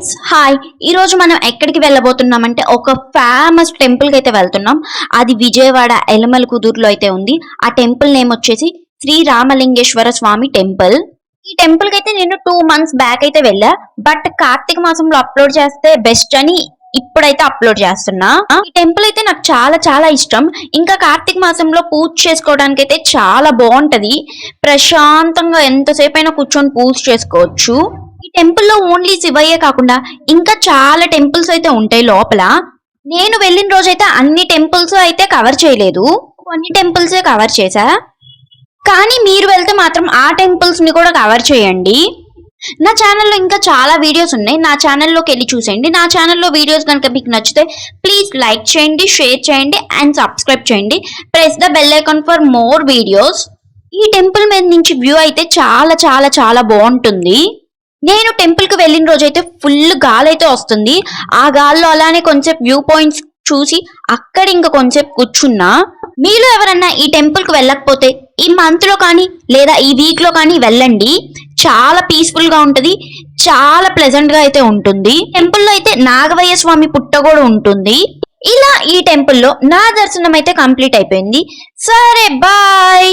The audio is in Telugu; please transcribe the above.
ఫ్రెండ్స్ హాయ్ ఈ రోజు మనం ఎక్కడికి వెళ్ళబోతున్నామంటే ఒక ఫేమస్ టెంపుల్ కి అయితే వెళ్తున్నాం. అది విజయవాడ ఎలమల కుదురులో అయితే ఉంది. ఆ టెంపుల్ నేమ్ వచ్చేసి శ్రీ రామలింగేశ్వర స్వామి టెంపుల్. ఈ టెంపుల్ కి అయితే నేను 2 months బ్యాక్ అయితే వెళ్ళా. బట్ కార్తీక మాసంలో అప్లోడ్ చేస్తే బెస్ట్ అని ఇప్పుడైతే అప్లోడ్ చేస్తున్నా. ఈ టెంపుల్ అయితే నాకు చాలా చాలా ఇష్టం. ఇంకా కార్తీక మాసంలో పూజ చేసుకోవడానికి అయితే చాలా బాగుంటది. ప్రశాంతంగా ఎంతసేపు అయినా కూర్చొని పూజ చేసుకోవచ్చు. ఈ టెంపుల్ లో ఓన్లీ శివయ్యే కాకుండా ఇంకా చాలా టెంపుల్స్ అయితే ఉంటాయి లోపల. నేను వెళ్ళిన రోజైతే అన్ని టెంపుల్స్ అయితే కవర్ చేయలేదు, కొన్ని టెంపుల్స్ కవర్ చేశా. కానీ మీరు వెళ్తే మాత్రం ఆ టెంపుల్స్ ని కూడా కవర్ చేయండి. నా ఛానల్లో ఇంకా చాలా వీడియోస్ ఉన్నాయి, నా ఛానల్లోకి వెళ్ళి చూసేయండి. నా ఛానల్లో వీడియోస్ కనుక మీకు నచ్చితే ప్లీజ్ లైక్ చేయండి, షేర్ చేయండి అండ్ సబ్స్క్రైబ్ చేయండి. Press the bell icon for more videos. ఈ టెంపుల్ మీద నుంచి వ్యూ అయితే చాలా చాలా చాలా బాగుంటుంది. నేను టెంపుల్ కి వెళ్ళిన రోజైతే ఫుల్ గాలి అయితే వస్తుంది. ఆ గాల్లో అలానే కొంచెం వ్యూ పాయింట్స్ చూసి అక్కడ ఇంకా కొంచెం కూర్చున్నా. మీలో ఎవరన్నా ఈ టెంపుల్ కి వెళ్ళకపోతే ఈ మంత్ లో కానీ లేదా ఈ వీక్ లో కానీ వెళ్ళండి. చాలా పీస్ఫుల్ గా ఉంటది, చాలా ప్లెజెంట్ గా అయితే ఉంటుంది. టెంపుల్ లో అయితే నాగవయ్య స్వామి పుట్ట కూడా ఉంటుంది. ఇలా ఈ టెంపుల్లో నా దర్శనం అయితే కంప్లీట్ అయిపోయింది. సరే బాయ్.